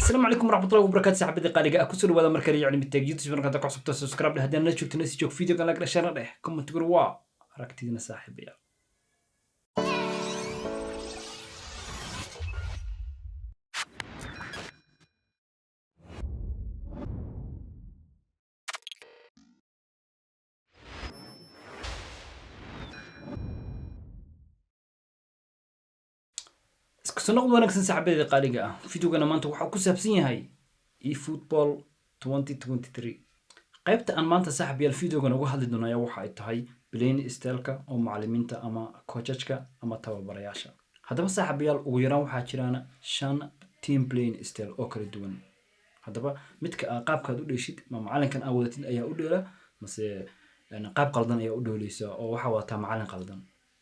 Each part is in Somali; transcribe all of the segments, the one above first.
السلام عليكم ورحمة الله وبركاته. سحبتي قالقة أكسر وهذا مركز يعني بالتاج يوتيوب مركز دقة عصبت سبسكرايب لهذا الناس شفت ناس يشوف فيديو قال لك شير له كومنت تقول واو ركتينا صاحب يا اسكسنا ودنا كسن سحبتي قالقة فيديو قنا ما أنت وحنا كسبسين هاي إي فوتبول 2023 قيبت أن ما أنت سحب يا الفيديو قنا وحد الدنيا وحد هاي بلين استيلكا أو معلمينتا أما كوتشكا أما تبع برياشة هذا بس سحب يا ويران وحاجرانا شان تيم بلين استيل أو كردون هذا متك قاب كاد وديشيد ما معلن كان أودتين أيها ودولا بس يعني قاب قلدان أيها ودوليسا أو وحواتا معلن قلدان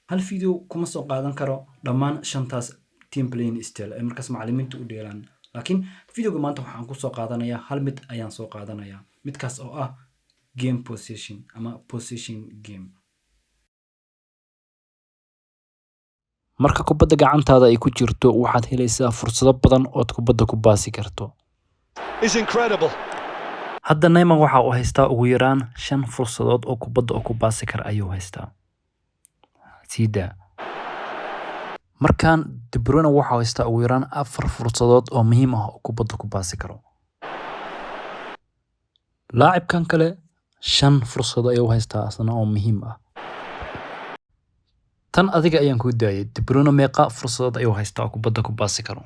هالفيديو كم سو قادن كرو دمان شنتاس تيم بلين ستيل مركز معلمين توديلان لكن فيديو كمان توحان كو سو قادنايا هل مت أيان سو قادنايا متكاس أو game position أما position game marka kubadda gacantaada ay ku jirto waxaad helaysaa fursado badan oo kubadda ku baasi karto is incredible. hadda Neymar waxa uu haystaa ugu yaraan 5 fursadood oo kubadda ku baasi kar ayuu haystaa sida markaan De Bruyne waxa uu haystaa ugu yaraan 4 fursadood oo muhiim ah oo kubadda ku baasi karo laacibkan kale 5 fursado ayuu haystaa asna oo muhiim ah tan adiga ayaan ku daayay De Bruyne meeqa fursadood ayuu haystaa oo kubadda ku baasi karo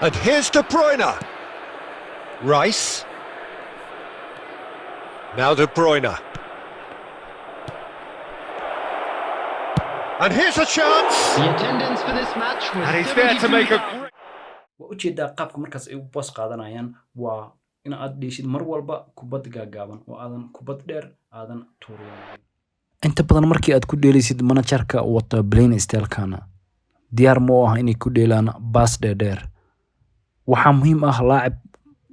And here's De Bruyne. Rice. Now De Bruyne. And here's a chance. The attendance for this match was And he's there to make a great. ujeedaa qaabka markaas ay u boos qaadanayaan waa in aad dhishid mar walba kubad gaagaaban oo aadan kubad dheer aadan tuurin inta badan markii aad ku dheelaysid managerka wata Blaine Stelkana diyaar ma aha inay ku dheelaan baas dheer waxaa muhiim ah laacib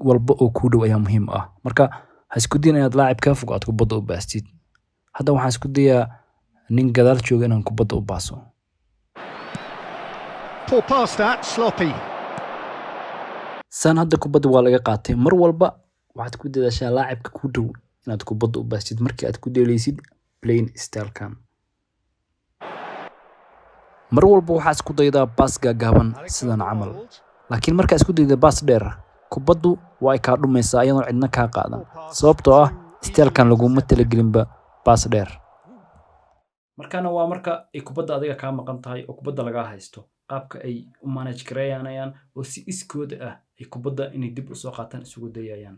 walba oo ku dhow ayaa muhiim ah marka ha isku dayin inaad laacib ka fog aad kubadda u baastid hadda waxaan isku dayaa nin gadaal jooga inaan kubadda u baaso poor pass that, sloppy. san hadda kubadda waa laga qaatay mar walba waxaad ku dadaashaa laacibka ku dhow inaad kubadda u baastid markii aad ku dheelaysid Blaine Stelkan mar walba waxaad isku daydaa baas gaagaaban sidan camal laakiin marka isku dayda baas dheer kubaddu waa ay ka dhumaysaa iyadoo cidna ka qaadan sababtoo ah Stelkan laguma talagelinba baas dheer markaana waa marka ay kubadda adiga ka maqan tahay oo kubadda laga haysto qaabka ay u manage gareeyaan oo si iskood ah ay kubadda inay dib u soo qaataan isugu dayayaan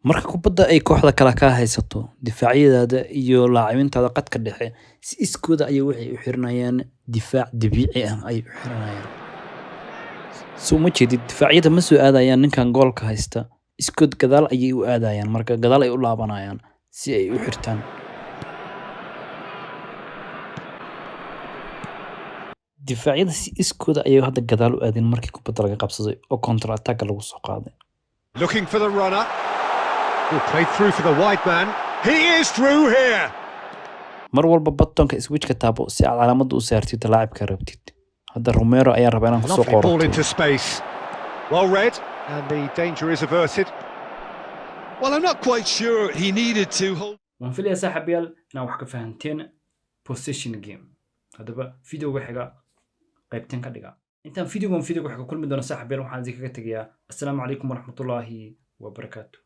marka kubadda ay kooxda kala ka haysato difaacyadaada iyo laacibiintaada qadka dhexe si iskooda ay waxay u xiranayaan difaac dabiici ah ay u xiranayaan soo ma jeedid difaacyada ma soo aadayaan ninkan goolka haysta iskood gadaal ayay u aadayaan marka gadaal ay u laabanayaan si ay u xirtaan difaacyada si iskooda ayay hadda gadaal u aadeen markii kubadda laga qabsaday oo counter attack lagu soo qaaday Looking for the runner. Who played through for the wide man. He is through here. mar walba buttonka switchka taabo si aad calaamadda u saartid laacibka rabtid hadda Romero ayaa rabaa inaan ku soo Lovely ball qoro into space. Well read, and the danger is averted. Well, I'm not quite sure he needed to hold. waan filayaa saaxiibayaal inaad wax ka fahanteen position game haddaba videoga xiga qaybteen ka dhiga intaan videoga waxa ka kulmi doona saaxiibayaal waxaan idinkaga tegayaa assalaamu calaykum waraxmatullaahi wabarakaatuh